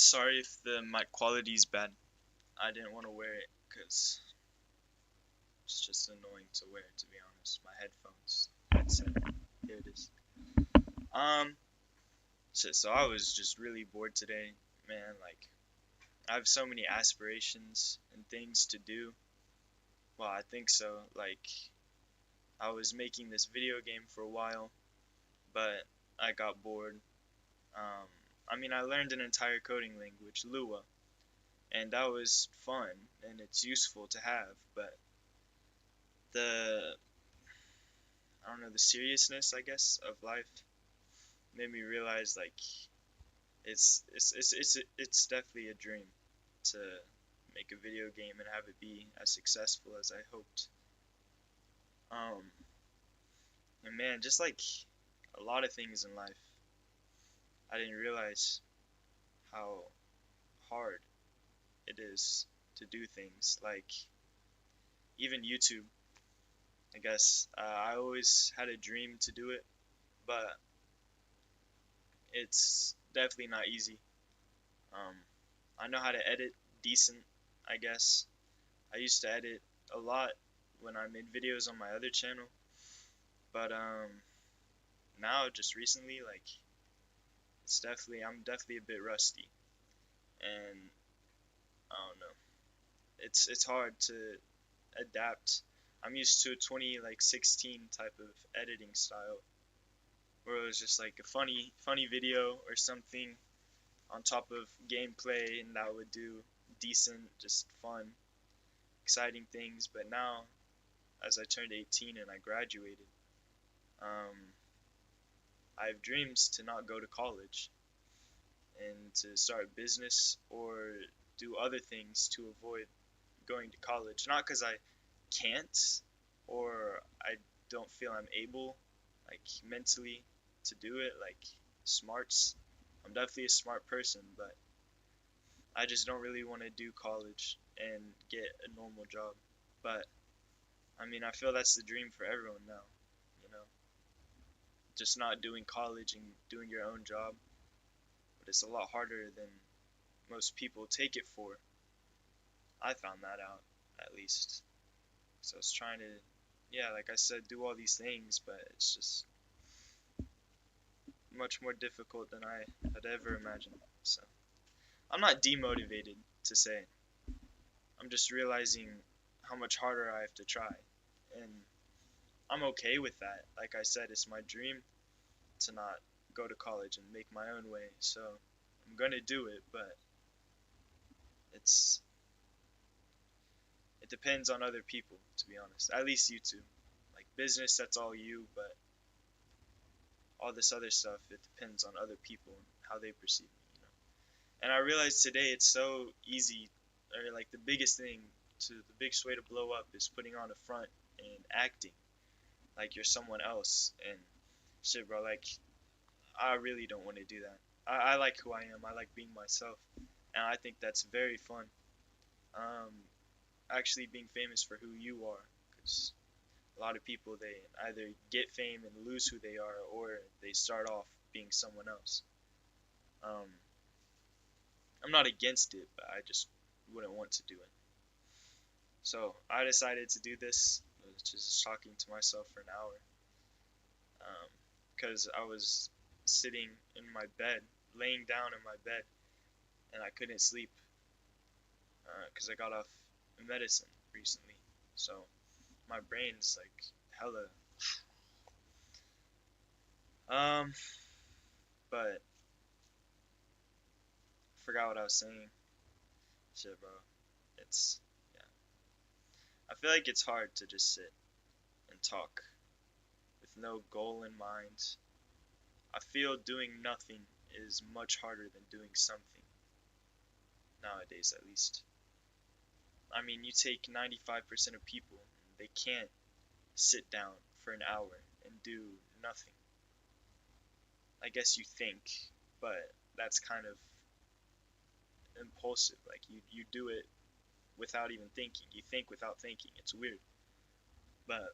Sorry if the mic quality is bad. I didn't want to wear it because it's just annoying to wear, to be honest. My headset. Here it is. Um, so I was just really bored today, man. Like, I have so many aspirations and things to do. Well, I think so. Like, I was making this video game for a while, but I got bored. Um, I learned an entire coding language, Lua, and that was fun and it's useful to have, but the I don't know, the seriousness, I guess, of life made me realize like it's definitely a dream to make a video game and have it be as successful as I hoped. Um, and man, just like a lot of things in life, I didn't realize how hard it is to do things. Like even YouTube, I guess I always had a dream to do it, but it's definitely not easy. Um, I know how to edit decent, I guess. I used to edit a lot when I made videos on my other channel, but now just recently, like I'm definitely a bit rusty, and I don't know. It's hard to adapt. I'm used to a 2016 type of editing style, where it was just like a funny video or something on top of gameplay, and that would do decent, just fun, exciting things. But now, as I turned 18 and I graduated, um, I have dreams to not go to college and to start a business or do other things to avoid going to college. Not because I can't or I don't feel I'm able, like mentally, to do it, like smarts. I'm definitely a smart person, but I just don't really want to do college and get a normal job. But I feel that's the dream for everyone now, you know, just not doing college and doing your own job. But it's a lot harder than most people take it for. I found that out, at least. So I was trying to, yeah, like I said, do all these things, but it's just much more difficult than I had ever imagined. So I'm not demotivated to say. I'm just realizing how much harder I have to try. And I'm okay with that. Like I said, it's my dream to not go to college and make my own way. So I'm gonna do it, but it's it depends on other people, to be honest. At least you two. Like business, that's all you, but all this other stuff, it depends on other people and how they perceive me. And I realized today it's so easy, or like the biggest thing the biggest way to blow up is putting on a front and acting like you're someone else. And shit, bro, like I really don't want to do that. I like who I am. I like being myself, and I think that's very fun. Um, actually being famous for who you are, because a lot of people they either get fame and lose who they are, or they start off being someone else. Um, I'm not against it, but I just wouldn't want to do it. So I decided to do this, just talking to myself for an hour, because I was sitting in my bed, laying down in my bed, and I couldn't sleep because I got off medicine recently. So my brain's like hella. Um, but I forgot what I was saying. Shit, bro. It's yeah. I feel like it's hard to just sit and talk with no goal in mind. I feel doing nothing is much harder than doing something nowadays, at least. You take 95% of people, they can't sit down for an hour and do nothing. I guess you think, but that's kind of impulsive. Like you do it without even thinking. You think without thinking. It's weird. But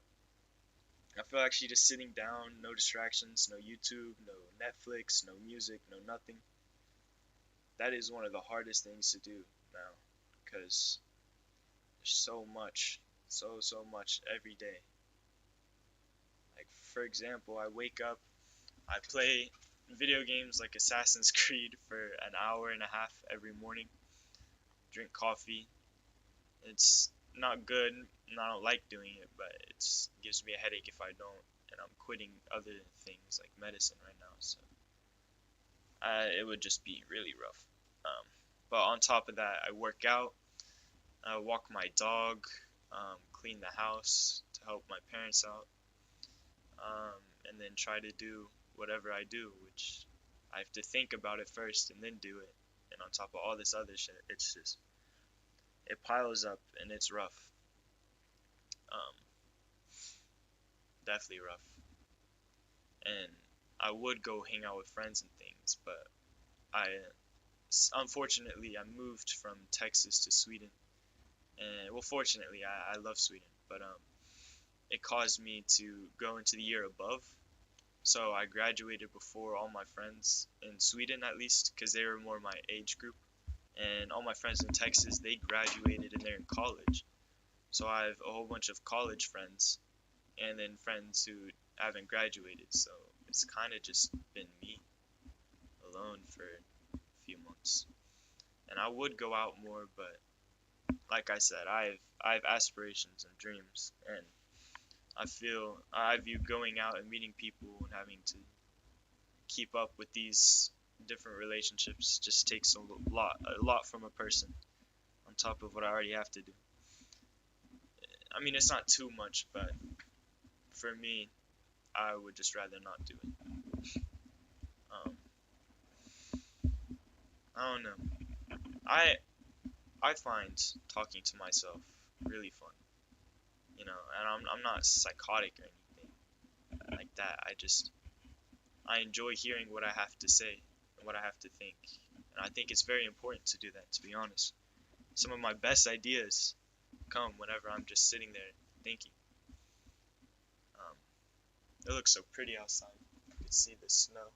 I feel actually just sitting down, no distractions, no YouTube, no Netflix, no music, no nothing. that is one of the hardest things to do now, because there's so much, so much every day. Like, for example, I wake up, I play video games like Assassin's Creed for an hour and a half every morning, drink coffee. It's not good, and I don't like doing it, but it gives me a headache if I don't, and I'm quitting other things like medicine right now, so it would just be really rough. But on top of that, I work out, I walk my dog, clean the house to help my parents out, and then try to do whatever I do, which I have to think about it first and then do it. And on top of all this other shit, it's just, it piles up and it's rough. Um, Definitely rough. And I would go hang out with friends and things, but I unfortunately I moved from Texas to Sweden, and well, fortunately I love Sweden, but it caused me to go into the year above. So I graduated before all my friends in Sweden, at least, because they were more my age group, and all my friends in Texas, they graduated and they're in college. So I have a whole bunch of college friends, and then friends who haven't graduated. So it's kind of just been me alone for a few months. And I would go out more, but like I said, I have aspirations and dreams, and I view going out and meeting people and having to keep up with these different relationships just takes a lot from a person on top of what I already have to do. I mean, it's not too much, but for me, I would just rather not do it. Um, I don't know. I I find talking to myself really fun, and I'm not psychotic or anything like that. I enjoy hearing what I have to say and what I have to think, and I think it's very important to do that. To be honest, some of my best ideas come whenever I'm just sitting there thinking. Um, it looks so pretty outside. You can see the snow.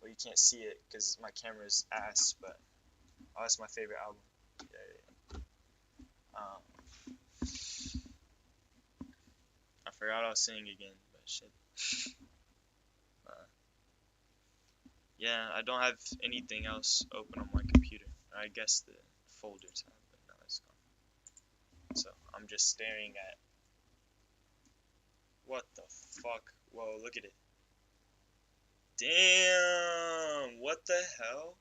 Well, you can't see it because my camera's ass, but oh, that's my favorite album. Yeah, yeah. I forgot I was saying again, but shit. Uh, yeah, I don't have anything else open on my computer. I guess the folders have, but now it's gone. So I'm just staring at what the fuck. Whoa, look at it. Damn, what the hell?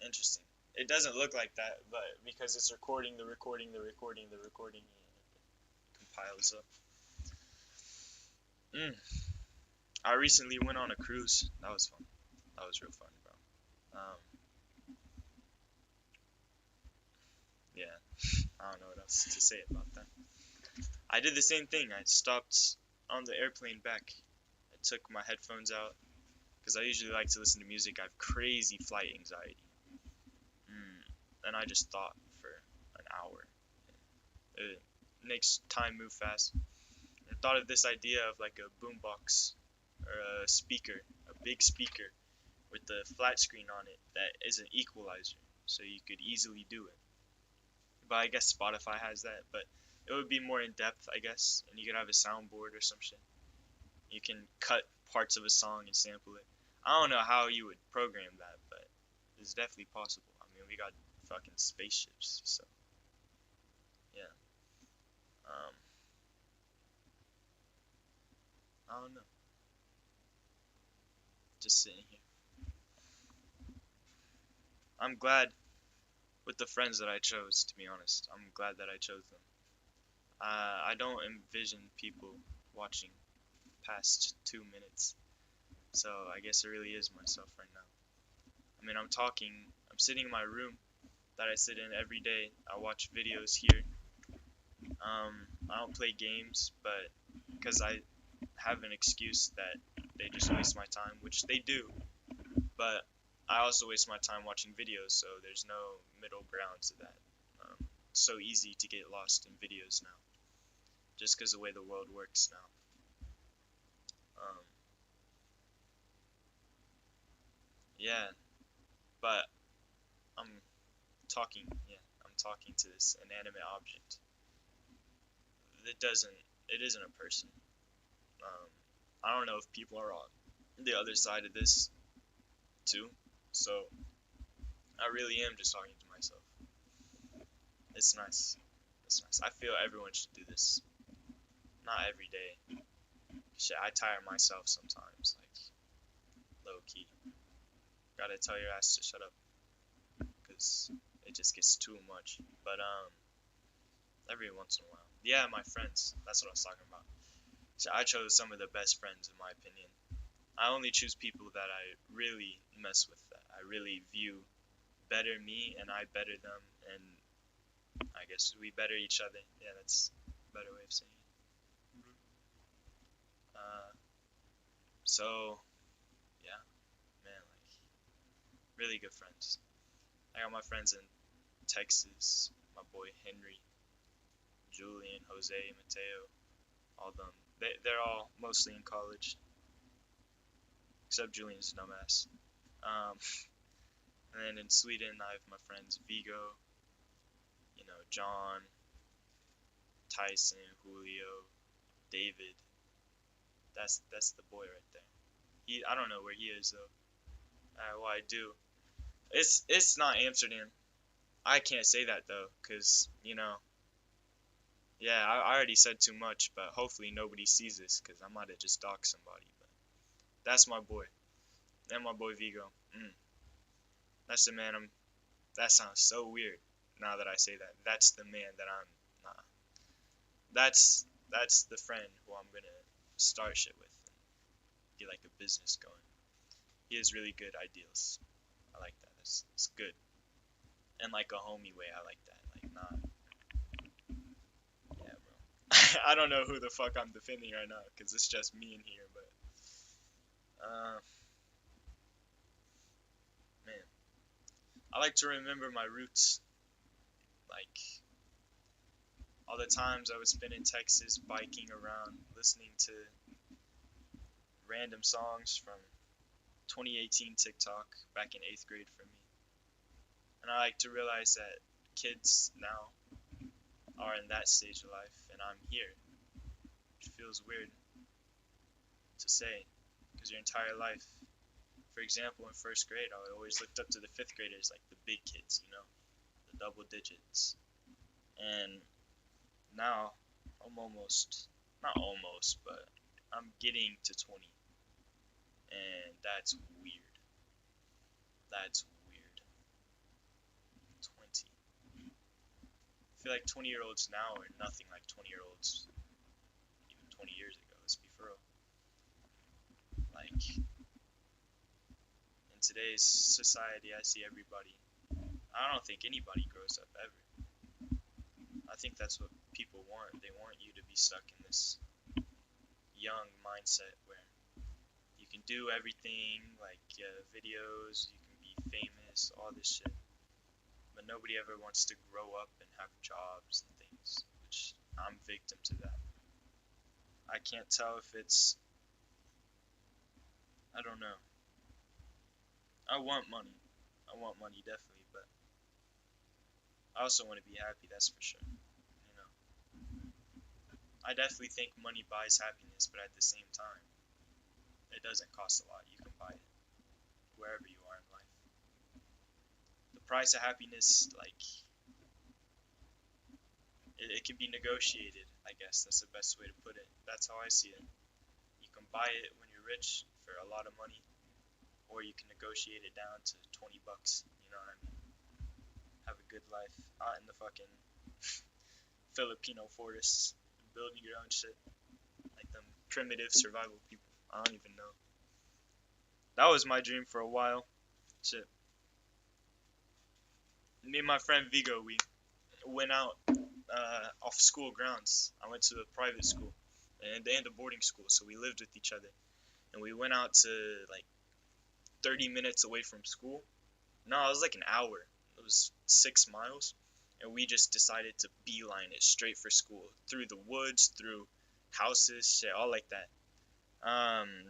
Interesting. It doesn't look like that, but because it's recording, it compiles up. I recently went on a cruise. That was fun. That was real fun, bro. Yeah, I don't know what else to say about that. I did the same thing. I stopped on the airplane back. I took my headphones out because I usually like to listen to music. I have crazy flight anxiety. And I just thought for an hour. It makes time move fast. I thought of this idea of like a boombox or a speaker, a big speaker with a flat screen on it that is an equalizer, so you could easily do it. But I guess Spotify has that, but it would be more in depth, I guess, and you could have a soundboard or some shit. You can cut parts of a song and sample it. I don't know how you would program that, but it's definitely possible. I mean, we got fucking spaceships, so yeah. Um, I don't know. Just sitting here. I'm glad with the friends that I chose, to be honest. I'm glad that I chose them. I don't envision people watching past 2 minutes, so I guess it really is myself right now. I mean, I'm sitting in my room that I sit in every day. I watch videos here. I don't play games, but because I have an excuse that they just waste my time, which they do, but I also waste my time watching videos, so there's no middle ground to that. It's so easy to get lost in videos now, just because of the way the world works now. Um, yeah, but I'm talking. Yeah, I'm talking to this inanimate object. It doesn't. It isn't a person. Um, I don't know if people are on the other side of this too. So I really am just talking to myself. It's nice. It's nice. I feel everyone should do this. Not every day. Shit, I tire myself sometimes. Like low key. Gotta tell your ass to shut up, cause it just gets too much. But every once in a while. Yeah, my friends. That's what I was talking about. So I chose some of the best friends in my opinion. I only choose people that I really mess with, that I really view better me and I better them, and I guess we better each other. Yeah, that's a better way of saying it. So yeah, man, like really good friends. I got my friends in Texas, my boy Henry, Julian, Jose, Mateo, all them. They're all mostly in college, except Julian's a dumbass. Um, and then in Sweden, I have my friends Vigo, John, Tyson, Julio, David. That's the boy right there. I don't know where he is though. Well, I do. It's not Amsterdam. I can't say that though, cause yeah, I already said too much, but hopefully nobody sees this, cause I might have just doxed somebody. But that's my boy, and my boy Vigo. That's the man. That sounds so weird now that I say that. That's the man that I'm. Nah. That's the friend who I'm gonna start shit with and get like a business going. He has really good ideals. I like that. It's good. And like a homie way, I like that. Like, nah, yeah, bro. I don't know who the fuck I'm defending right now, because it's just me in here, but, man. I like to remember my roots. Like, all the times I would spend in Texas biking around, listening to random songs from 2018 TikTok back in 8th grade for me. And I like to realize that kids now are in that stage of life, and I'm here. Which feels weird to say, because your entire life, for example, in 1st grade, I always looked up to the 5th graders, like the big kids, the double digits. And now I'm almost, not almost, but I'm getting to 20, and that's weird. That's weird. 20. I feel like 20-year-olds now are nothing like 20-year-olds even 20 years ago. Let's be for real. Like, in today's society, I see everybody. I don't think anybody grows up ever. I think that's what people want. They want you to be stuck in this young mindset where you can do everything, like videos, you can be famous, all this shit. But nobody ever wants to grow up and have jobs and things, which I'm victim to that. I can't tell if it's, I don't know. I want money. I want money definitely, but I also want to be happy, that's for sure. I definitely think money buys happiness, but at the same time, it doesn't cost a lot. You can buy it wherever you are in life. The price of happiness, like, it can be negotiated, I guess. That's the best way to put it. That's how I see it. You can buy it when you're rich for a lot of money, or you can negotiate it down to 20 bucks. You know what I mean? Have a good life out in the fucking Filipino forests, building your own shit. Like them primitive survival people. I don't even know. That was my dream for a while. Shit. Me and my friend Vigo, we went out off school grounds. I went to a private school and a boarding school, so we lived with each other. And we went out to like 30 minutes away from school. No, it was like an hour. It was 6 miles. And we just decided to beeline it straight for school. Through the woods, through houses, shit, all like that.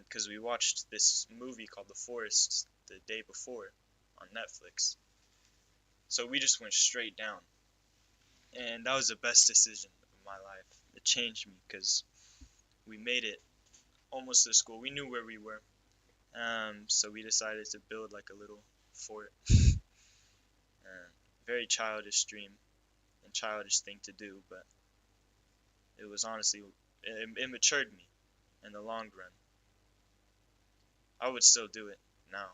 Because we watched this movie called The Forest the day before on Netflix. So we just went straight down, and that was the best decision of my life. It changed me because we made it almost to the school. We knew where we were, so we decided to build like a little fort. Very childish dream and childish thing to do, but it was honestly it matured me in the long run. I would still do it now.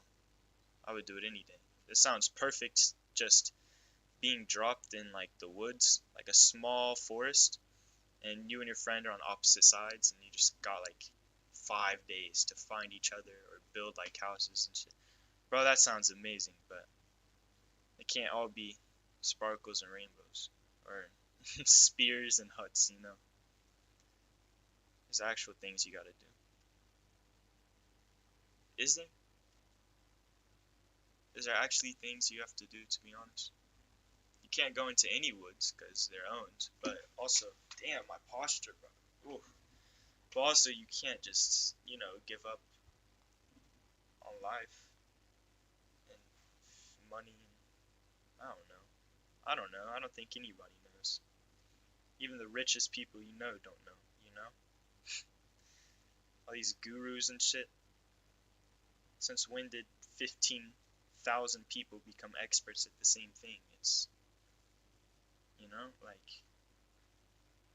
I would do it any day. It sounds perfect, just being dropped in like the woods, like a small forest, and you and your friend are on opposite sides, and you just got like 5 days to find each other or build like houses and shit. Bro, that sounds amazing, but it can't all be sparkles and rainbows or spears and huts, you know. There's actual things you gotta do. Is there? Is there actually things you have to do, to be honest? You can't go into any woods because they're owned, but also, damn, my posture, bro. Ooh. But also, you can't just, give up on life and money. I don't know. I don't know. I don't think anybody knows. Even the richest people don't know, you know? All these gurus and shit. Since when did 15,000 people become experts at the same thing? It's,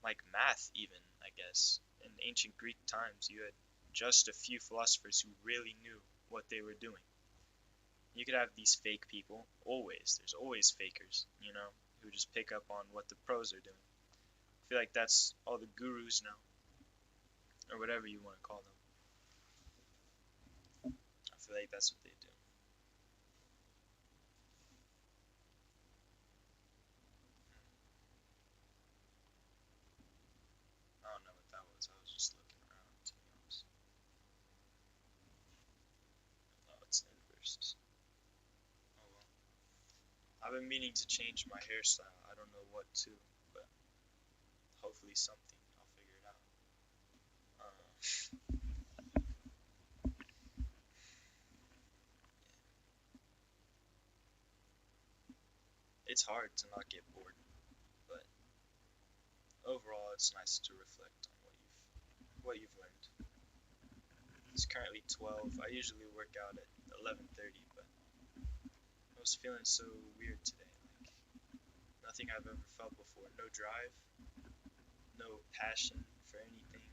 like math even, I guess. In ancient Greek times, you had just a few philosophers who really knew what they were doing. You could have these fake people, always. There's always fakers, who just pick up on what the pros are doing. I feel like that's all the gurus now, or whatever you want to call them. I feel like that's what they do. I don't know what that was. I was just looking around, to be honest. Oh, it's inverse. Oh well. I've been meaning to change my hairstyle. I don't know what to, but hopefully something. I'll figure it out. It's hard to not get bored, but overall, it's nice to reflect on what you've learned. It's currently 12. I usually work out at 11:30, but I was feeling so weird today. Like nothing I've ever felt before. No drive, no passion for anything.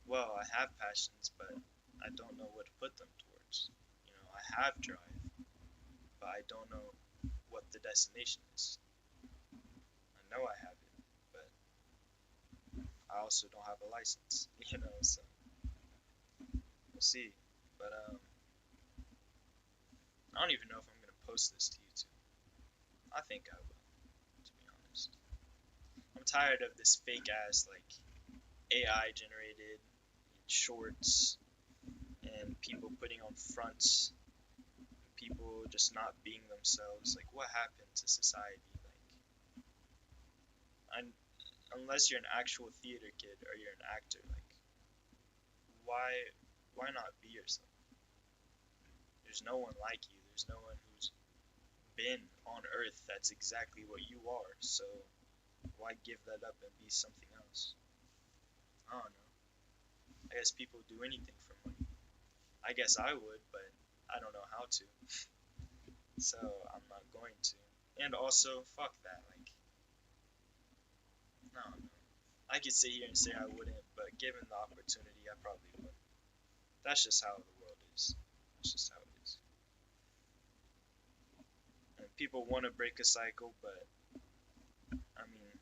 Well, I have passions, but I don't know what to put them towards. I have drive, but I don't know what the destination is. I know I have it, but I also don't have a license, so we'll see. But I don't even know if I'm gonna post this to YouTube. I think I will, to be honest. I'm tired of this fake ass like AI generated shorts and people putting on fronts, people just not being themselves. Like, what happened to society? Like, unless you're an actual theater kid or you're an actor, like, why not be yourself? There's no one like you. There's no one who's been on Earth that's exactly what you are. So why give that up and be something else? I don't know. I guess people do anything for money. I guess I would, but I don't know how to. So I'm not going to. And also, fuck that. Like, I don't know. I could sit here and say I wouldn't, but given the opportunity, I probably would. That's just how the world is. That's just how it is. And people want to break a cycle, but I mean,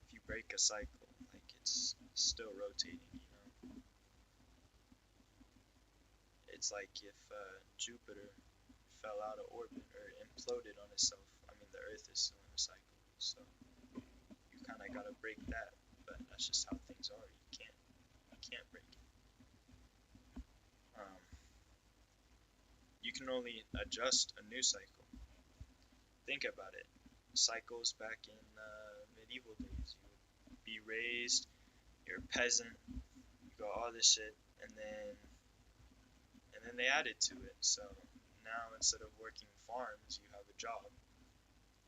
if you break a cycle, like it's still rotating. It's like if Jupiter fell out of orbit or imploded on itself. I mean, the Earth is still in a cycle, so you kind of gotta break that. But that's just how things are. You can't break it. Um, you can only adjust a new cycle. Think about it. Cycles back in medieval days. You would be raised. You're a peasant. You all this shit, and then they added to it. So now instead of working farms, you have a job,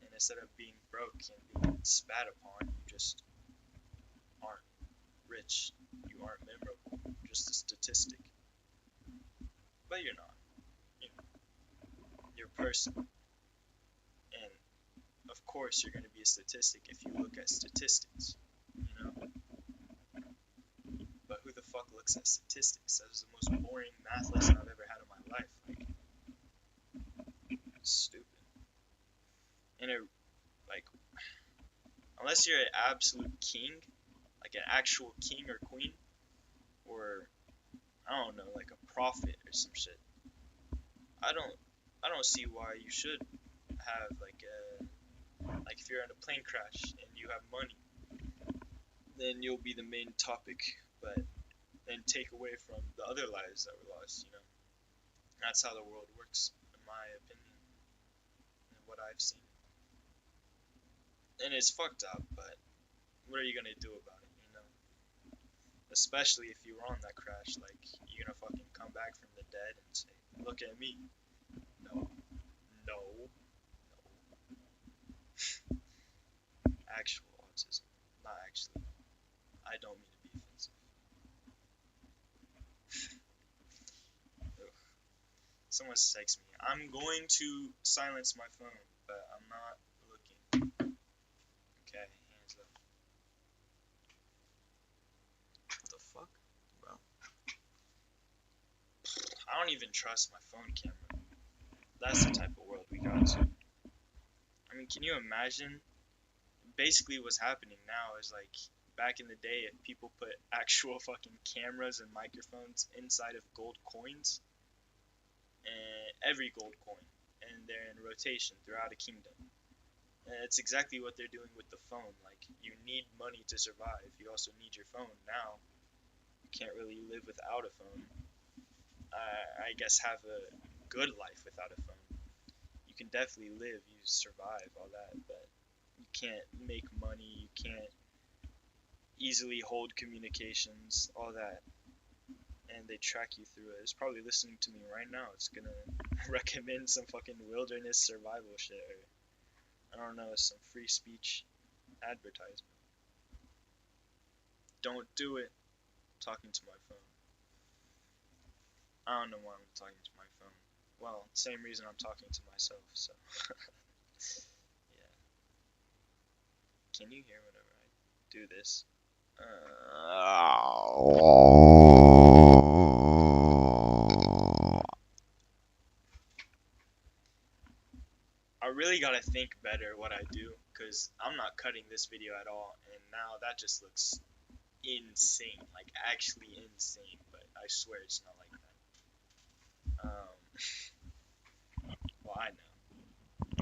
and instead of being broke and being spat upon, you just aren't rich. You aren't memorable. You're just a statistic. But you're not. You know, you're a person, and of course you're gonna be a statistic if you look at statistics. You know. But who the fuck looks at statistics? That was the most boring math lesson I've ever had in my life. Like, stupid. And it, like, unless you're an absolute king, like an actual king or queen, or I don't know, like a prophet or some shit. I don't see why you should have like if you're in a plane crash and you have money, then you'll be the main topic, but then take away from the other lives that were lost, you know. That's how the world works, in my opinion, and what I've seen. And it's fucked up, but what are you gonna do about it, you know? Especially if you were on that crash, like, you gonna fucking come back from the dead and say, look at me. No. No. No. Actual autism. Not actually. I don't mean to be offensive. Ugh. Someone's texting me. I'm going to silence my phone, but I'm not looking. Okay, hands up. What the fuck, bro? I don't even trust my phone camera. That's the type of world we got to. I mean, can you imagine? Basically, what's happening now is like back in the day, if people put actual fucking cameras and microphones inside of gold coins, and every gold coin, and they're in rotation throughout a kingdom. And it's exactly what they're doing with the phone. Like, you need money to survive. You also need your phone now. You can't really live without a phone. I guess have a good life without a phone. You can definitely live, you survive, all that, but you can't make money, you can't easily hold communications, all that. And they track you through it. It's probably listening to me right now. It's gonna recommend some fucking wilderness survival shit, or I don't know, some free speech advertisement. Don't do it. I'm talking to my phone. I don't know why I'm talking to my phone. Well, same reason I'm talking to myself, so. Yeah. Can you hear whenever I do this? I really gotta think better what I do, because I'm not cutting this video at all, and now that just looks insane, like actually insane, but I swear it's not like that. Well, I know.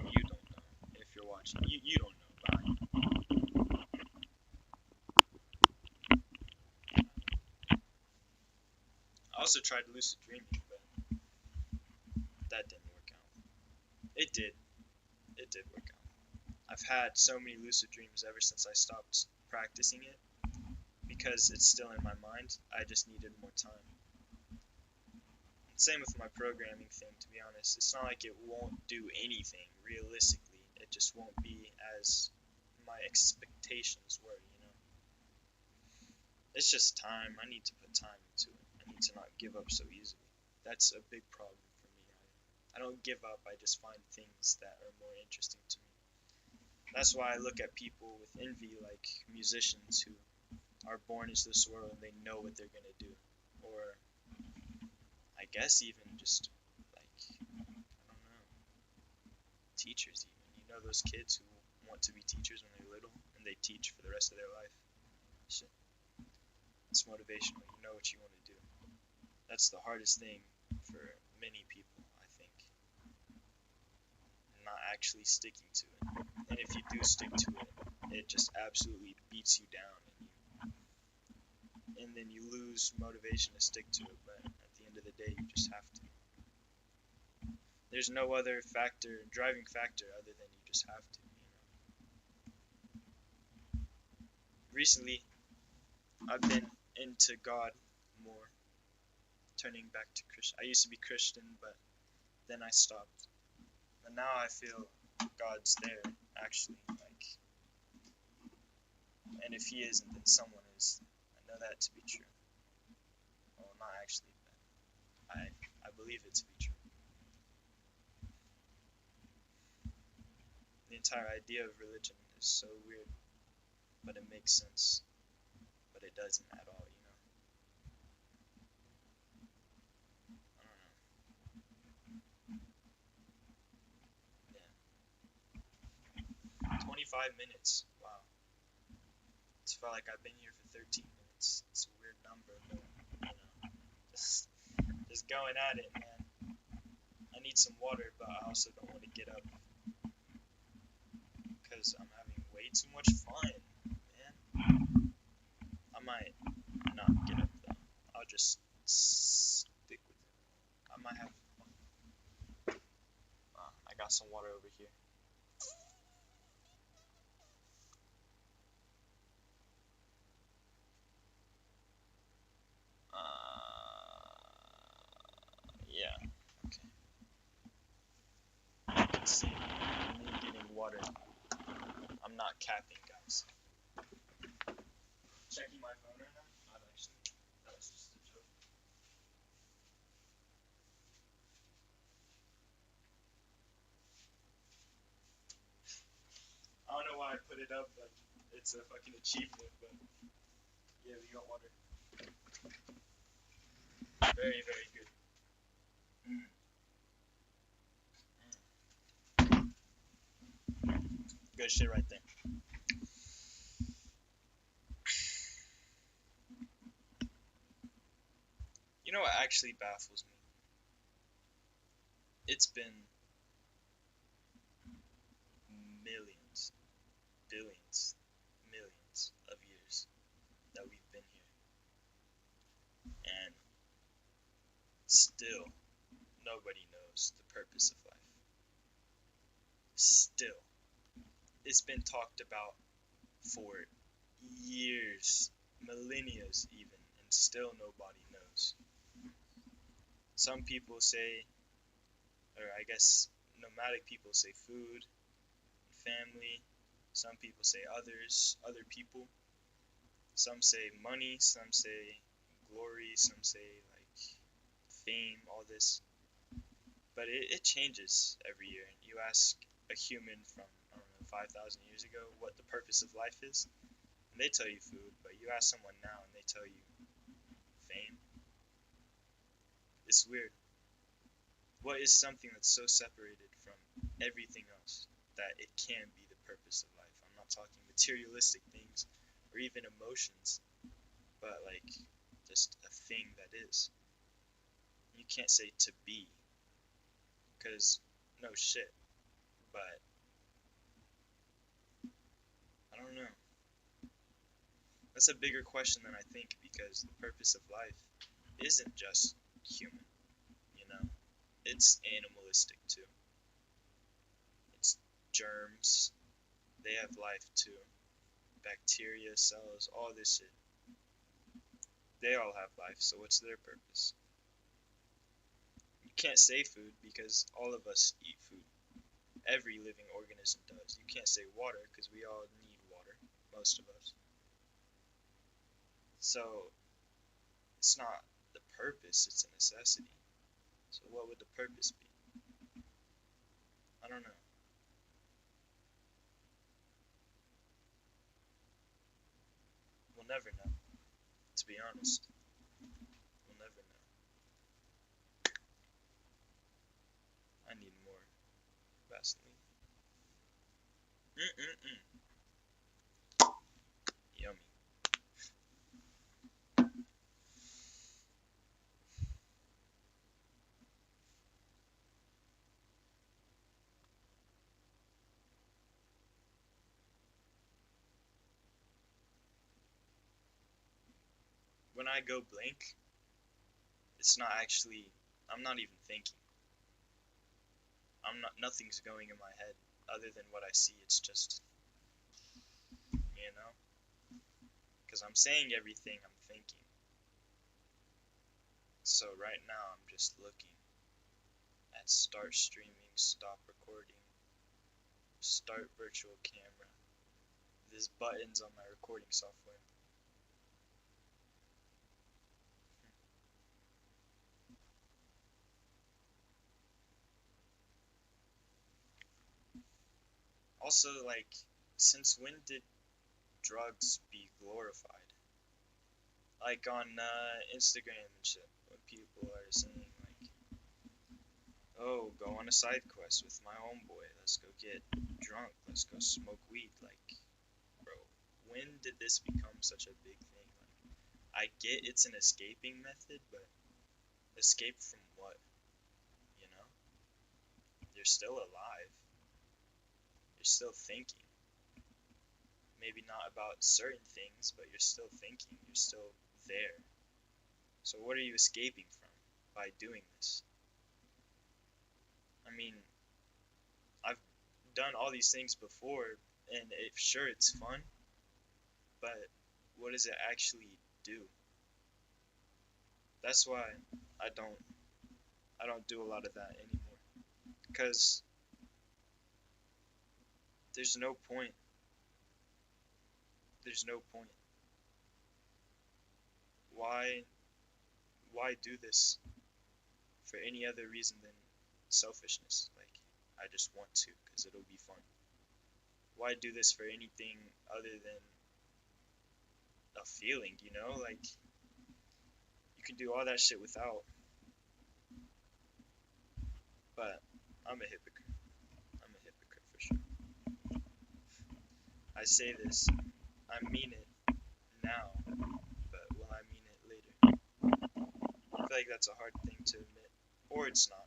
You don't know. If you're watching, you don't know, but I know. I also tried lucid dreaming, but that didn't work out. It did. It did work out. I've had so many lucid dreams ever since I stopped practicing it, because it's still in my mind. I just needed more time. Same with my programming thing, to be honest. It's not like it won't do anything, realistically. It just won't be as my expectations were, you know? It's just time. I need to put time into it. I need to not give up so easily. That's a big problem for me. I don't give up, I just find things that are more interesting to me. That's why I look at people with envy, like musicians who are born into this world and they know what they're gonna do. Or I guess even just like, I don't know, teachers even. You know those kids who want to be teachers when they're little and they teach for the rest of their life? Shit. It's motivational. You know what you want to do. That's the hardest thing for many people, I think. Not actually sticking to it. And if you do stick to it, it just absolutely beats you down, and then you lose motivation to stick to it. But at the end of the day, you just have to. There's no other factor, driving factor, other than you just have to, Recently, I've been into God more, turning back to Christian. I used to be Christian, but then I stopped. And now I feel God's there, actually. Like, and if He isn't, then someone is. I know that to be true. Well, not actually, but I believe it to be true. The entire idea of religion is so weird, but it makes sense. But it doesn't at all, you know? I don't know. Yeah. 25 minutes. Wow. It's felt like I've been here for 13 minutes. It's a weird number, but, you know, just going at it, man. I need some water, but I also don't want to get up because I'm having way too much fun, man. I might not get up, though. I'll just stick with it. I might have fun. I got some water over here. Yeah. Okay. Let's see. Me getting water. I'm not capping, guys. Checking my phone right now? Not actually. That was just a joke. I don't know why I put it up, but it's a fucking achievement, but yeah, we got water. Very, very good. Good shit right there. You know what actually baffles me? It's been millions, billions, millions of years that we've been here. And still, nobody knows the purpose of life. Still. It's been talked about for years, millennia even, and still nobody knows. Some people say, or I guess nomadic people say food, family. Some people say other people. Some say money, some say glory, some say like fame, all this. But it changes every year. You ask a human from, I don't know, 5,000 years ago what the purpose of life is, and they tell you food, but you ask someone now and they tell you fame. It's weird. What is something that's so separated from everything else that it can be the purpose of life? I'm not talking materialistic things or even emotions, but like just a thing that is. You can't say to be, because no shit, but I don't know. That's a bigger question than I think, because the purpose of life isn't just human, you know? It's animalistic too. It's germs. They have life too. Bacteria, cells, all this shit. They all have life, so what's their purpose? You can't say food because all of us eat food. Every living organism does. You can't say water because we all need water, most of us. So it's not the purpose, it's a necessity. So what would the purpose be? I don't know. We'll never know, to be honest. We'll never know. I need more Vaseline. Mm-mm-mm. Yummy. When I go blank, it's not actually, I'm not even thinking. Nothing's going in my head other than what I see. It's just, you know? Because I'm saying everything I'm thinking. So right now I'm just looking at start streaming, stop recording, start virtual camera. There's buttons on my recording software. Also, like, since when did drugs be glorified? Like on Instagram and shit, when people are saying like, "Oh, go on a side quest with my homeboy. Let's go get drunk. Let's go smoke weed." Like, bro, when did this become such a big thing? Like, I get it's an escaping method, but escape from what? You know, you're still alive. You're still thinking. Maybe not about certain things, but you're still thinking. You're still there. So what are you escaping from by doing this? I mean, I've done all these things before, and sure it's fun, but what does it actually do? That's why I don't I don't do a lot of that anymore, because there's no point. There's no point. Why why do this for any other reason than selfishness? Like, I just want to because it'll be fun. Why do this for anything other than a feeling, you know? Like, you can do all that shit without, but I'm a hypocrite. I'm a hypocrite for sure. I say this, I mean it now, but will I mean it later? I feel like that's a hard thing to admit, or it's not.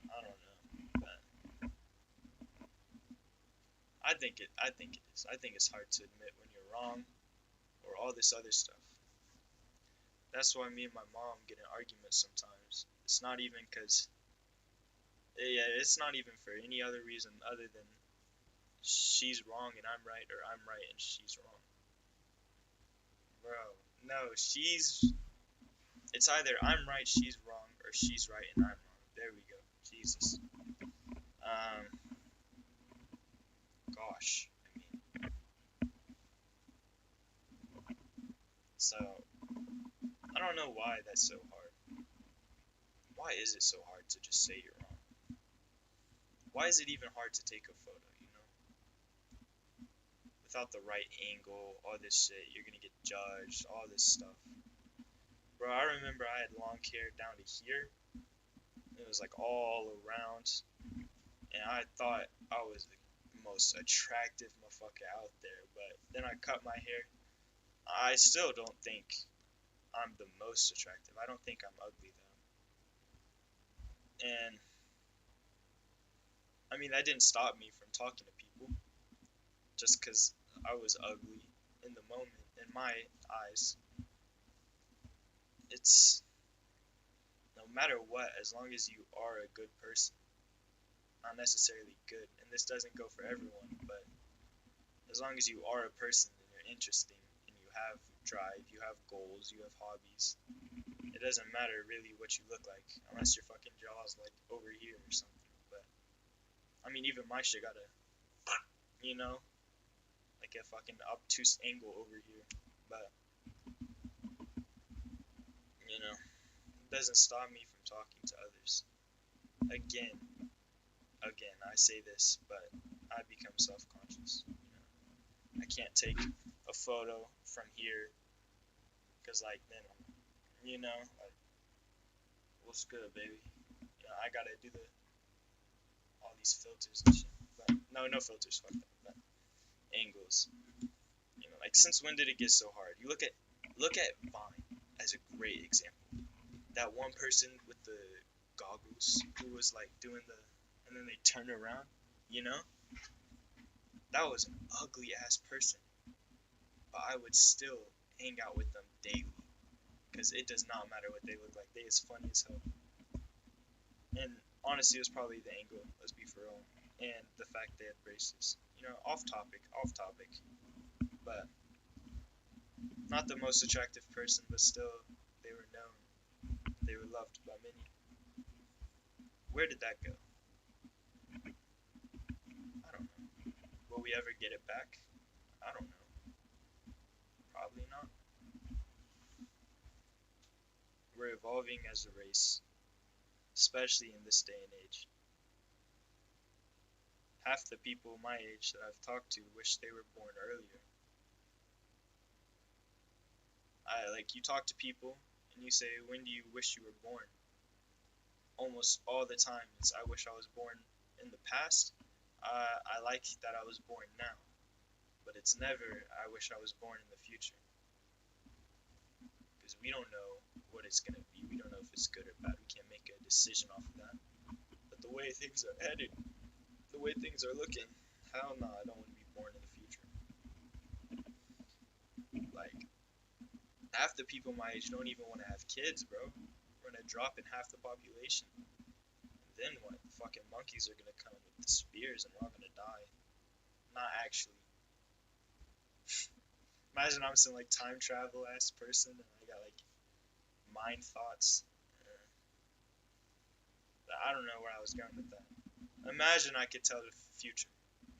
I don't know, but I think it is. I think it's hard to admit when you're wrong or all this other stuff. That's why me and my mom get in arguments sometimes. It's not even because, yeah, it's not even for any other reason other than she's wrong and I'm right, or I'm right and she's wrong. Bro, no, it's either I'm right, she's wrong, or she's right and I'm wrong. There we go. Jesus. Um, gosh. I mean, so, I don't know why that's so hard. Why is it so hard to just say you're wrong? Why is it even hard to take a photo, you know? Without the right angle, all this shit, you're gonna get judged, all this stuff. Bro, I remember I had long hair down to here. It was like all around, and I thought I was the most attractive motherfucker out there. But then I cut my hair. I still don't think I'm the most attractive. I don't think I'm ugly though. And I mean, that didn't stop me from talking to people just because I was ugly in the moment in my eyes. It's no matter what, as long as you are a good person, not necessarily good, and this doesn't go for everyone, but as long as you are a person and you're interesting and you have drive, you have goals, you have hobbies, it doesn't matter really what you look like, unless your fucking jaw's like over here or something. But I mean, even my shit got a, you know, like a fucking obtuse angle over here. But you know, it doesn't stop me from talking to others. Again, I say this, but I become self-conscious. You know, I can't take a photo from here because, like, then, you know, like, what's good, baby? You know, I gotta do all these filters and shit. But no filters, fuck that. But angles. You know, like, since when did it get so hard? You look at Vine as a great example. That one person with the goggles who was like doing the, and then they turn around. You know, that was an ugly ass person, but I would still hang out with them daily because it does not matter what they look like. They is funny as hell. And honestly, it was probably the angle. Let's be for real, and the fact they had braces. You know, off topic, but not the most attractive person, but still, they were known. They were loved by many. Where did that go? I don't know. Will we ever get it back? I don't know. Probably not. We're evolving as a race, especially in this day and age. Half the people my age that I've talked to wish they were born earlier. You talk to people and you say, when do you wish you were born? Almost all the time it's, I wish I was born in the past. I like that I was born now. But it's never, I wish I was born in the future. Because we don't know what it's going to be. We don't know if it's good or bad. We can't make a decision off of that. But the way things are headed, the way things are looking, hell no, I don't want to be born in the future. Like, half the people my age don't even want to have kids, bro. We're going to drop in half the population. And then what? The fucking monkeys are going to come with the spears and we're all going to die. Not actually. Imagine I'm some like time travel ass person and I got like mind thoughts. I don't know where I was going with that. Imagine I could tell the future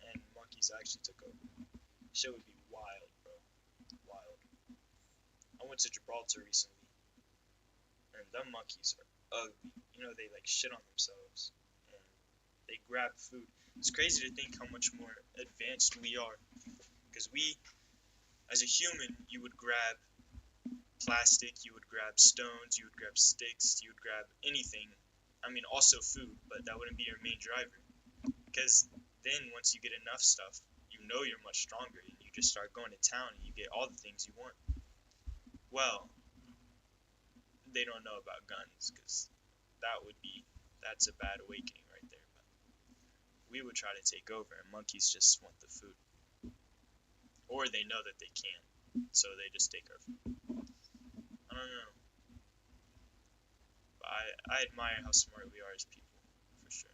and monkeys actually took over. Shit would be wild, bro. Wild. I went to Gibraltar recently and them monkeys are ugly. You know, they like shit on themselves and they grab food. It's crazy to think how much more advanced we are. Because we, as a human, you would grab plastic, you would grab stones, you would grab sticks, you would grab anything. I mean, also food, but that wouldn't be your main driver. Because then once you get enough stuff, you know you're much stronger, and you just start going to town, and you get all the things you want. Well, they don't know about guns, because that's a bad awakening right there. But we would try to take over, and monkeys just want the food. Or they know that they can't, so they just take our food. I don't know. But I admire how smart we are as people, for sure.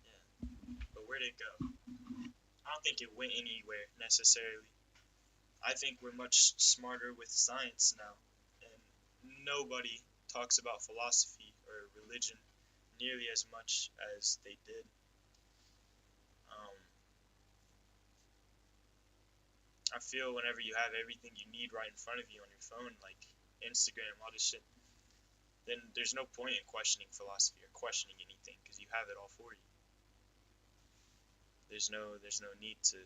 Yeah. But where'd it go? I don't think it went anywhere, necessarily. I think we're much smarter with science now. And nobody talks about philosophy or religion nearly as much as they did. I feel whenever you have everything you need right in front of you on your phone, like Instagram, all this shit, then there's no point in questioning philosophy or questioning anything because you have it all for you. There's no need to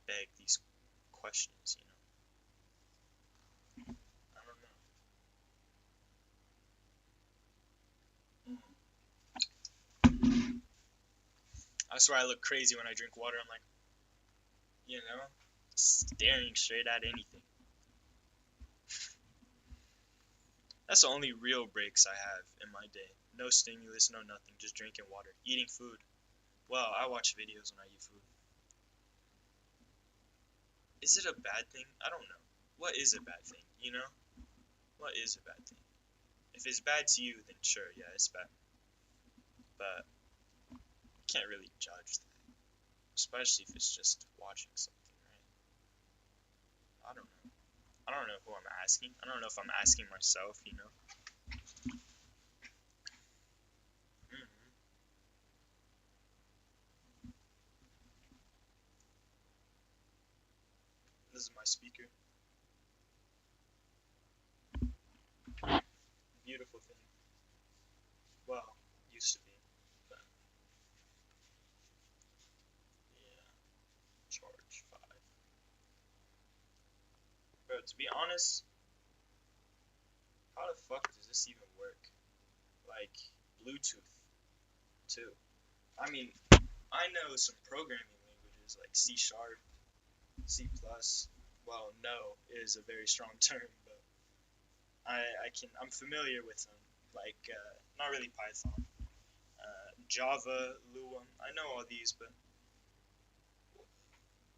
beg these questions, you know. I don't know. I swear I look crazy when I drink water. I'm like, you know, staring straight at anything. That's the only real breaks I have in my day. No stimulus, no nothing, just drinking water, eating food. Well, I watch videos when I eat food. Is it a bad thing? I don't know. What is a bad thing, you know? What is a bad thing? If it's bad to you, then sure, yeah, it's bad. But you can't really judge that. Especially if it's just watching something, right? I don't know. I don't know who I'm asking. I don't know if I'm asking myself, you know? Mm-hmm. This is my speaker. Beautiful thing. Well, used to be. But yeah, charge 5. Bro, to be honest, how the fuck does this even work? Like, Bluetooth, too. I mean, I know some programming languages like C Sharp, C++. Well, no is a very strong term, but I'm familiar with them. Like, not really Python. Java, Lua, I know all these, but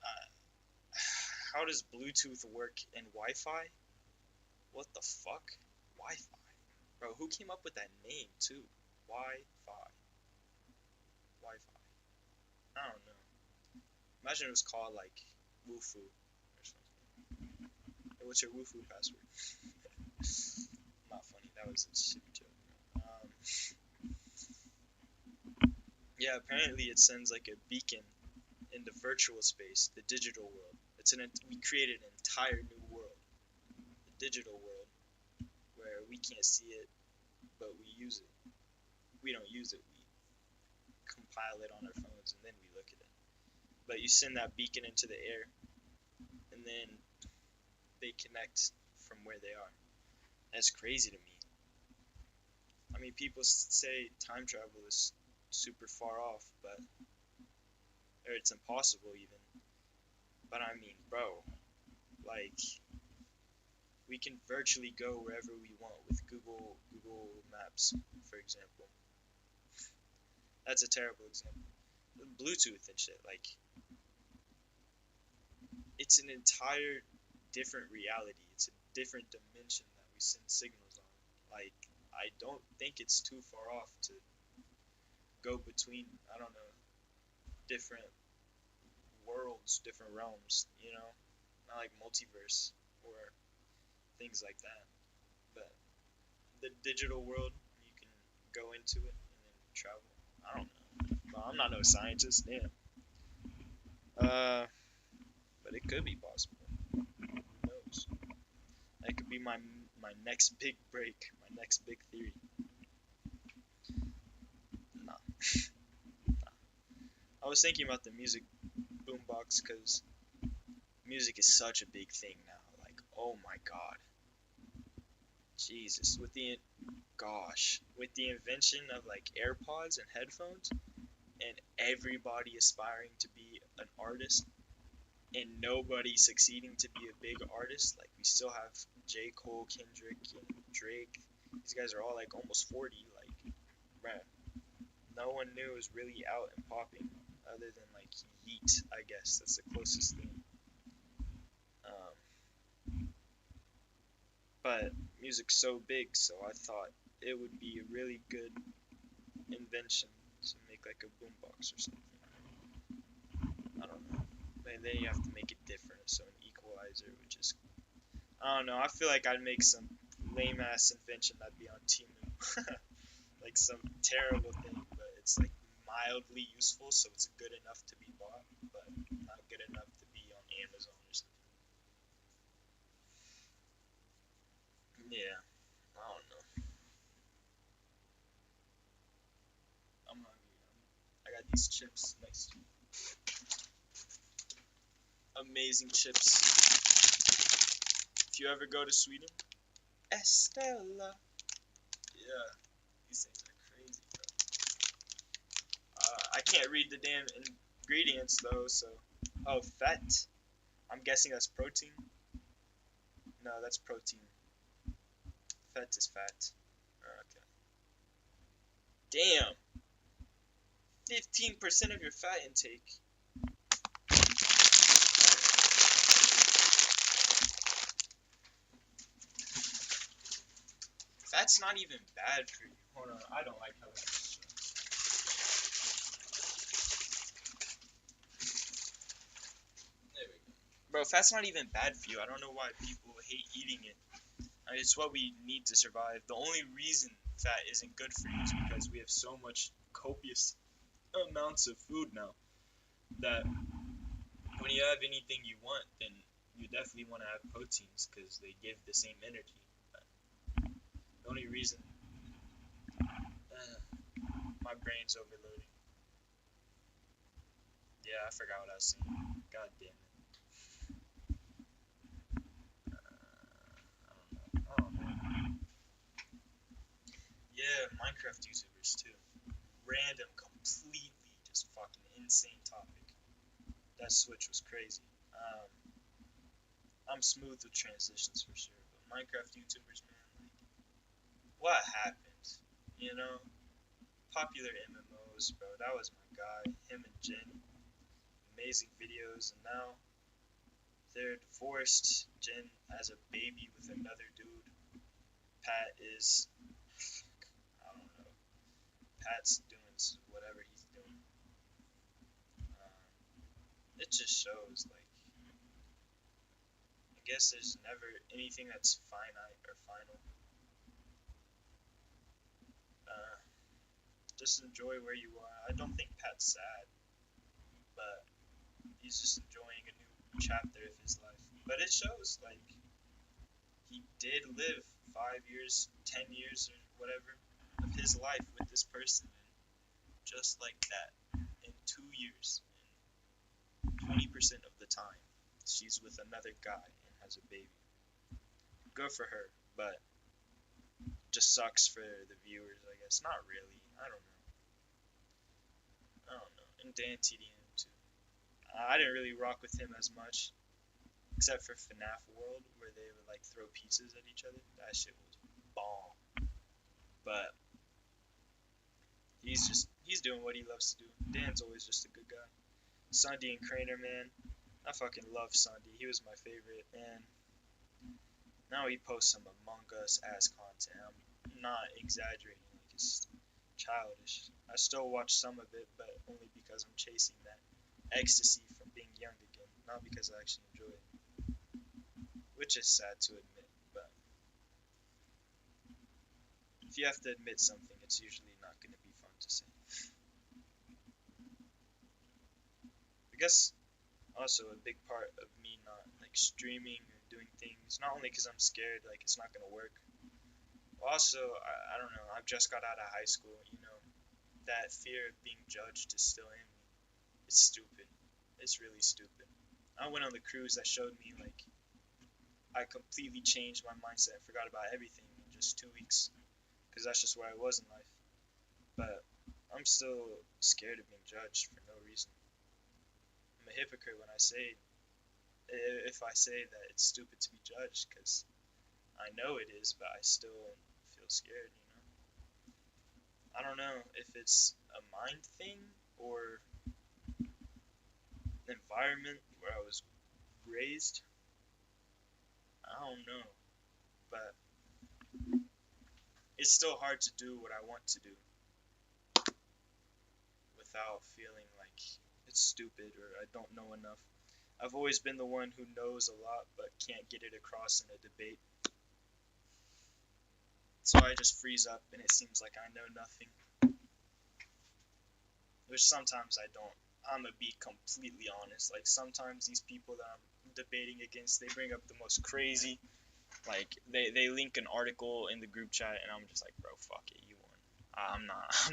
uh, how does Bluetooth work in Wi-Fi? What the fuck? Wi-Fi? Bro, who came up with that name, too? Wi-Fi. Wi-Fi. I don't know. Imagine it was called, like, Wufu or something. Hey, what's your Wufu password? That was a shitty joke. Yeah, apparently it sends like a beacon in the virtual space, the digital world. We created an entire new world, the digital world, where we can't see it, but we use it. We don't use it. We compile it on our phones and then we look at it. But you send that beacon into the air, and then they connect from where they are. That's crazy to me. I mean, people say time travel is super far off, or it's impossible even. But I mean, bro, like, we can virtually go wherever we want with Google Maps, for example. That's a terrible example. Bluetooth and shit, like, it's an entire different reality. It's a different dimension that we send signals on. Like, I don't think it's too far off to go between, I don't know, different worlds, different realms, you know? Not like multiverse or things like that. But the digital world, you can go into it and then travel. I don't know. Well, I'm not no scientist, damn. But it could be possible. Who knows? That could be my next big break, my next big theory. Nah. I was thinking about the music boombox because music is such a big thing now. Like, oh my god, Jesus! With the invention of like AirPods and headphones, and everybody aspiring to be an artist, and nobody succeeding to be a big artist. Like, we still have J. Cole, Kendrick, and Drake. These guys are all like almost 40. Like, bruh, no one knew was really out and popping other than like Yeet, I guess. That's the closest thing. But music's so big, so I thought it would be a really good invention to make like a boombox or something. I don't know. And then you have to make it different, so an equalizer, which is, I don't know. I feel like I'd make some lame ass invention that'd be on Timu, like some terrible thing, but it's like mildly useful, so it's good enough to be bought, but not good enough to be on Amazon or something. Yeah, I don't know. I'm hungry. I got these chips next to me. Amazing chips. If you ever go to Sweden, Estella. Yeah, these things are crazy, bro. I can't read the damn ingredients though, so. Oh, fat. I'm guessing that's protein. No, that's protein. Fat is fat. Okay. Damn. 15% of your fat intake. Fat's not even bad for you. Hold on, I don't like how this. There we go. Bro, fat's not even bad for you. I don't know why people hate eating it. I mean, it's what we need to survive. The only reason fat isn't good for you is because we have so much copious amounts of food now that when you have anything you want, then you definitely want to have proteins because they give the same energy. But the only reason my brain's overloading. Yeah, I forgot what I was saying. God damn it. I don't know. Yeah, Minecraft YouTubers too. Random, completely just fucking insane topic. That switch was crazy. I'm smooth with transitions for sure, but Minecraft YouTubers, man, like, what happened? You know, popular MMOs, bro. That was my guy. Him and Jin, amazing videos, and now they're divorced. Jin has a baby with another dude. Pat is, I don't know. Pat's doing whatever he's doing. It just shows, like, I guess there's never anything that's finite or final. Just enjoy where you are. I don't think Pat's sad, but he's just enjoying a new chapter of his life. But it shows, like, he did live 5 years, 10 years, or whatever of his life with this person, and just like that, in 2 years, and 20% of the time, she's with another guy and has a baby. Good for her, but just sucks for the viewers, I guess. Not really. I don't know. I don't know. And Dan TDM too. I didn't really rock with him as much, except for FNAF World, where they would like throw pizzas at each other. That shit was bomb. But he's doing what he loves to do. Dan's always just a good guy. Sundy and Craner, man, I fucking love Sundy. He was my favorite, and now he posts some Among Us ass content. I'm not exaggerating. Like, it's childish. I still watch some of it, but only because I'm chasing that ecstasy from being young again, not because I actually enjoy it. Which is sad to admit, but if you have to admit something, it's usually not going to be fun to say. I guess also a big part of me not like streaming or doing things, not only because I'm scared like it's not going to work. Also, I don't know, I've just got out of high school, that fear of being judged is still in me. It's stupid. It's really stupid. I went on the cruise that showed me like I completely changed my mindset, forgot about everything in just 2 weeks, because that's just where I was in life. But I'm still scared of being judged for no reason. I'm a hypocrite when I say, if I say that it's stupid to be judged, because I know it is, but I still feel scared. I don't know if it's a mind thing or the environment where I was raised. I don't know, but it's still hard to do what I want to do without feeling like it's stupid or I don't know enough. I've always been the one who knows a lot but can't get it across in a debate. So I just freeze up and it seems like I know nothing. Which sometimes I don't. I'm gonna be completely honest. Like sometimes these people that I'm debating against, they bring up the most crazy. Like they link an article in the group chat and I'm just like, bro, fuck it, you won. I'm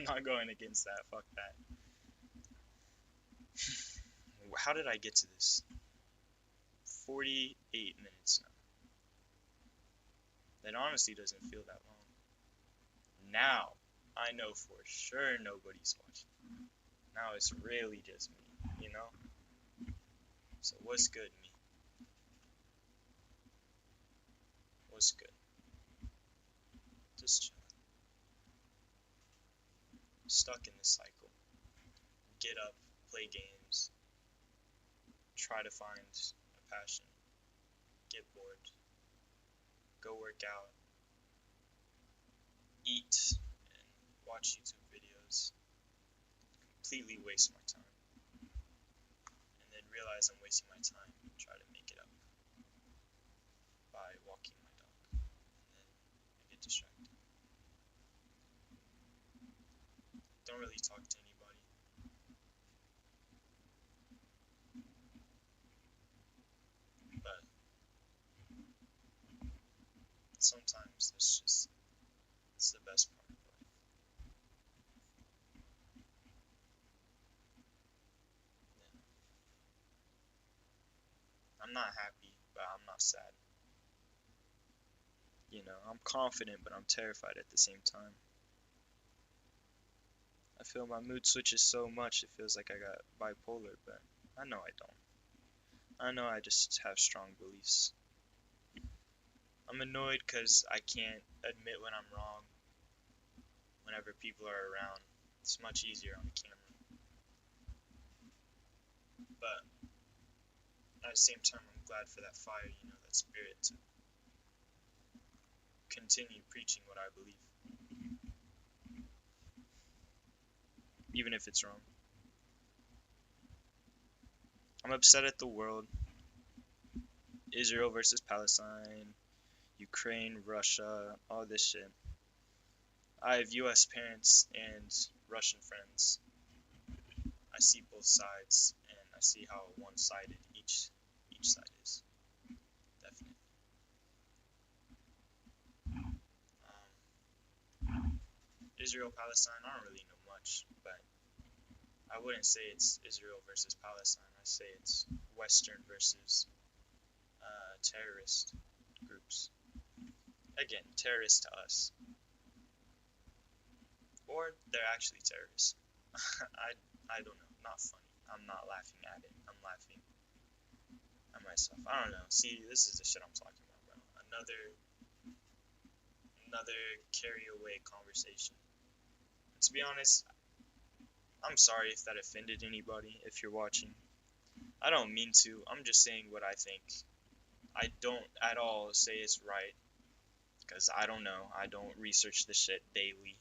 not going against that. Fuck that. How did I get to this? 48 minutes now. That honestly doesn't feel that long. Now I know for sure nobody's watching. Now it's really just me. So what's good, me? What's good? Just chilling. Stuck in this cycle. Get up, play games, try to find a passion, get bored, go work out, eat, and watch YouTube videos. Completely waste my time. And then realize I'm wasting my time and try to make it up by walking my dog. And then I get distracted. Don't really talk to anybody. But sometimes it's the best part of life. Yeah. I'm not happy, but I'm not sad. I'm confident, but I'm terrified at the same time. I feel my mood switches so much, it feels like I got bipolar, but I know I don't. I know I just have strong beliefs. I'm annoyed because I can't admit when I'm wrong whenever people are around. It's much easier on the camera. But at the same time, I'm glad for that fire, that spirit to continue preaching what I believe. Even if it's wrong. I'm upset at the world. Israel versus Palestine, Ukraine, Russia, all this shit. I have US parents and Russian friends. I see both sides, and I see how one-sided each side is. Definitely. Israel Palestine. I don't really know much, but I wouldn't say it's Israel versus Palestine. I say it's Western versus terrorist groups. Again, terrorists to us, or they're actually terrorists. I don't know. Not funny. I'm not laughing at it. I'm laughing at myself. I don't know. See, this is the shit I'm talking about, bro. Another carry away conversation. To be honest, I'm sorry if that offended anybody. If you're watching, I don't mean to. I'm just saying what I think. I don't at all say it's right, because I don't know. I don't research this shit daily.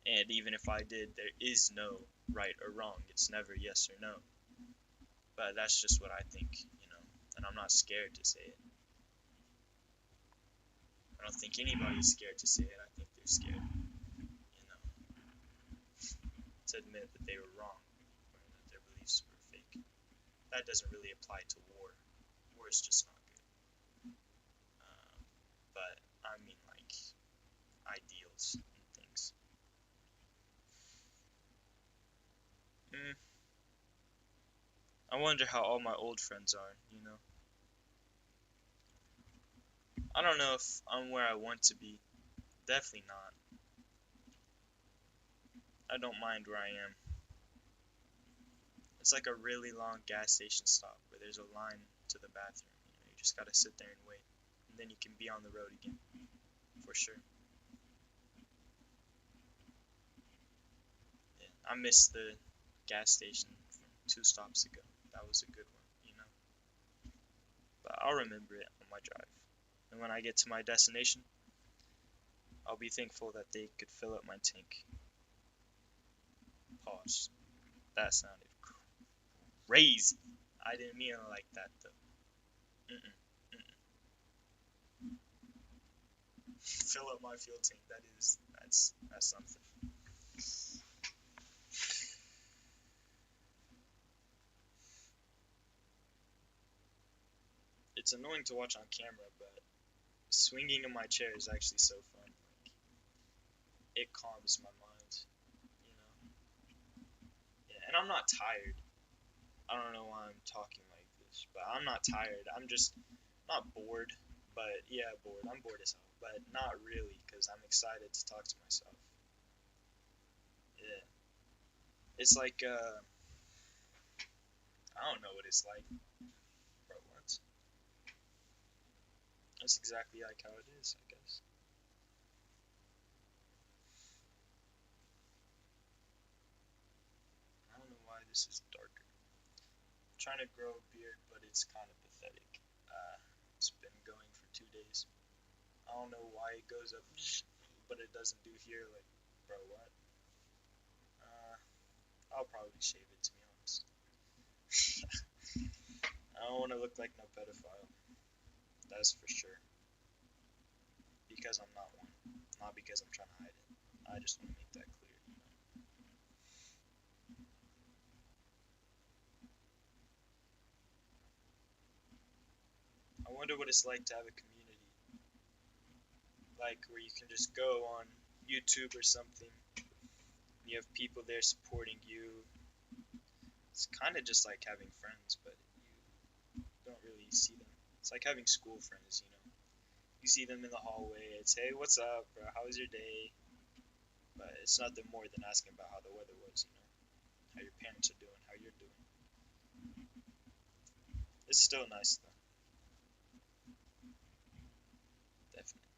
And even if I did, there is no right or wrong. It's never yes or no. But that's just what I think, and I'm not scared to say it. I don't think anybody's scared to say it. I think they're scared, to admit that they were wrong, or that their beliefs were fake. That doesn't really apply to war. War is just not good. But I mean, like, ideals and things. I wonder how all my old friends are. I don't know if I'm where I want to be. Definitely not. I don't mind where I am. It's like a really long gas station stop where there's a line to the bathroom. You just gotta sit there and wait. And then you can be on the road again. For sure. Yeah, I missed the gas station from 2 stops ago. That was a good one. But I'll remember it on my drive. And when I get to my destination, I'll be thankful that they could fill up my tank. Pause. That sounded crazy. I didn't mean it like that though. Fill up my fuel tank. That's something. It's annoying to watch on camera, but swinging in my chair is actually so fun. Like, it calms my mind. Yeah, and I'm not tired. I don't know why I'm talking like this, but I'm not tired. I'm just not bored, but yeah, bored. I'm bored as hell, but not really, because I'm excited to talk to myself. Yeah. It's like, I don't know what it's like. Bro, what? That's exactly like how it is, I guess. I don't know why this is darker. I'm trying to grow a beard, but it's kind of pathetic. It's been going for 2 days. I don't know why it goes up, but it doesn't do here. Like, bro, what? I'll probably shave it, to be honest. I don't want to look like no pedophile. That's for sure. Because I'm not one. Not because I'm trying to hide it. I just want to make that clear. I wonder what it's like to have a community. Like, where you can just go on YouTube or something. You have people there supporting you. It's kind of just like having friends, but you don't really see them. It's like having school friends. You see them in the hallway. It's, hey, what's up, bro? How was your day? But it's nothing more than asking about how the weather was. How your parents are doing, how you're doing. It's still nice, though. Definitely.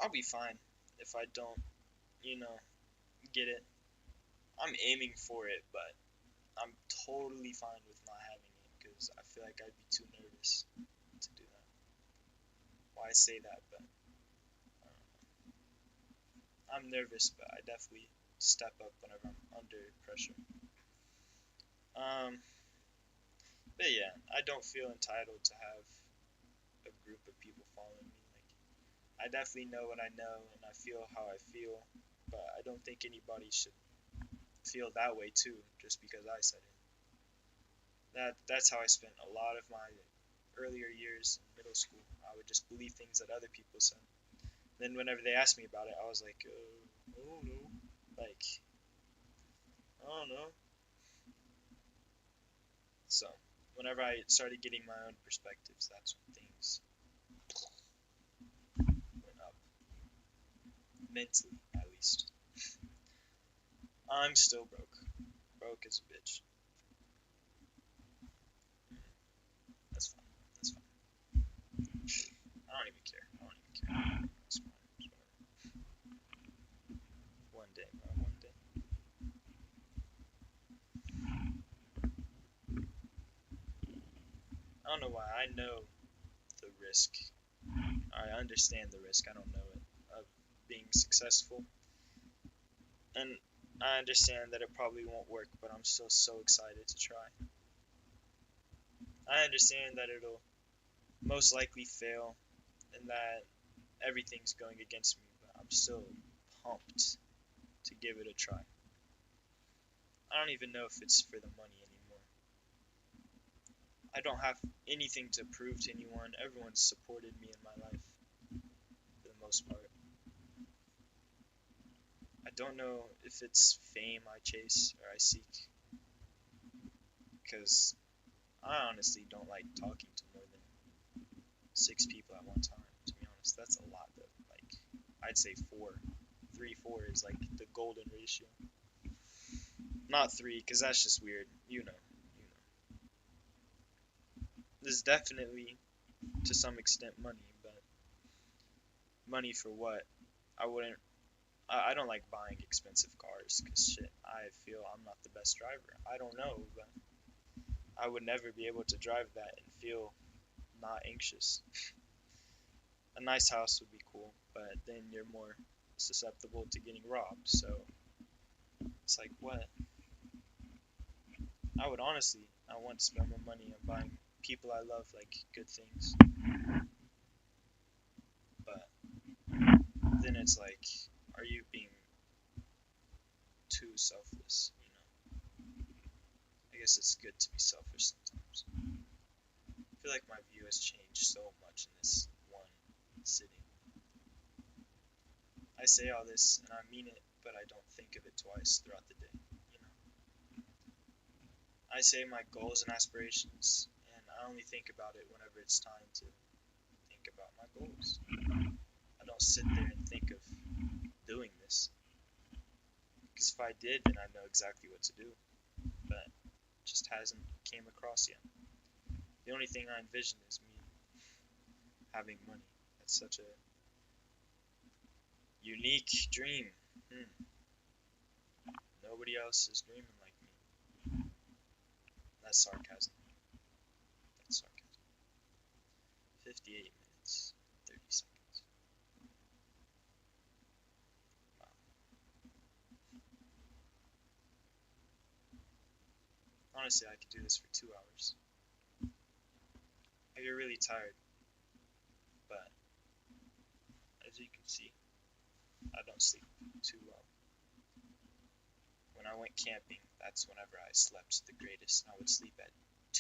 I'll be fine if I don't, get it. I'm aiming for it, but I'm totally fine with not having it because I feel like I'd be too nervous to do that. Well, I say that, but I'm nervous, but I definitely step up whenever I'm under pressure. Um, but yeah, I don't feel entitled to have a group of people following me. Like, I definitely know what I know, and I feel how I feel. but I don't think anybody should feel that way too, just because I said it. That's how I spent a lot of my earlier years in middle school. I would just believe things that other people said. Then whenever they asked me about it, I was like, I don't know. Like, I don't know. So, whenever I started getting my own perspectives, that's when things went up. Mentally, at least. I'm still broke. Broke as a bitch. That's fine. That's fine. I don't even care. I don't even care. It's fine. It's whatever. One day, bro. One day. I don't know why. I know the risk. I understand the risk. I don't know it. Of being successful. And I understand that it probably won't work, but I'm still so excited to try. I understand that it'll most likely fail and that everything's going against me, but I'm still pumped to give it a try. I don't even know if it's for the money anymore. I don't have anything to prove to anyone. Everyone's supported me in my life for the most part. I don't know if it's fame I chase or I seek, because I honestly don't like talking to more than 6 people at one time, to be honest. That's a lot though. Like, I'd say 4. 3, 4 is like the golden ratio. Not 3, because that's just weird. You know. There's definitely, to some extent, money, but money for what? I wouldn't. I don't like buying expensive cars, because shit, I feel I'm not the best driver. I don't know, but I would never be able to drive that and feel not anxious. A nice house would be cool, but then you're more susceptible to getting robbed, so it's like, what? I would honestly, I want to spend more money on buying people I love, like, good things, but then it's like, are you being too selfless, you know? I guess it's good to be selfish sometimes. I feel like my view has changed so much in this one sitting. I say all this and I mean it, but I don't think of it twice throughout the day, you know? I say my goals and aspirations, and I only think about it whenever it's time to think about my goals. I don't sit there and think of doing this, because if I did, then I know exactly what to do, but it just hasn't came across yet. The only thing I envision is me having money. That's such a unique dream. Nobody else is dreaming like me. That's sarcasm. That's sarcasm. 58 minutes, 30 seconds. Wow. Honestly, I could do this for 2 hours. I get really tired, but as you can see, I don't sleep too well. When I went camping, that's whenever I slept the greatest. I would sleep at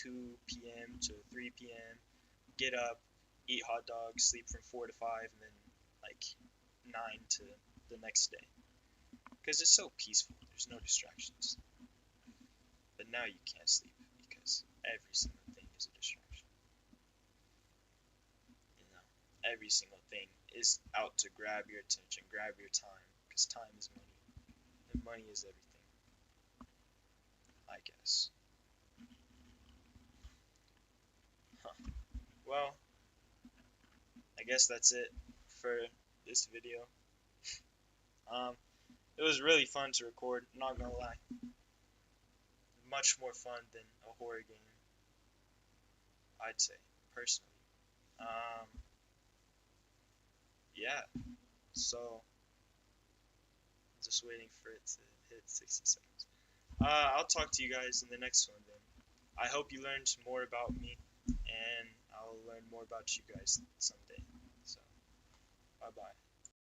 2 p.m. to 3 p.m., get up, eat hot dogs, sleep from 4 to 5, and then like 9 to the next day. Because it's so peaceful, there's no distractions. But now you can't sleep because every single thing is a distraction. You know, every single thing is out to grab your attention, grab your time, because time is money, and money is everything, I guess. Huh. Well, I guess that's it for this video. It was really fun to record, not gonna lie. Much more fun than a horror game, I'd say, personally. Um, yeah, so just waiting for it to hit 60 seconds. I'll talk to you guys in the next one then. I hope you learned more about me, and I'll learn more about you guys someday. So, bye bye.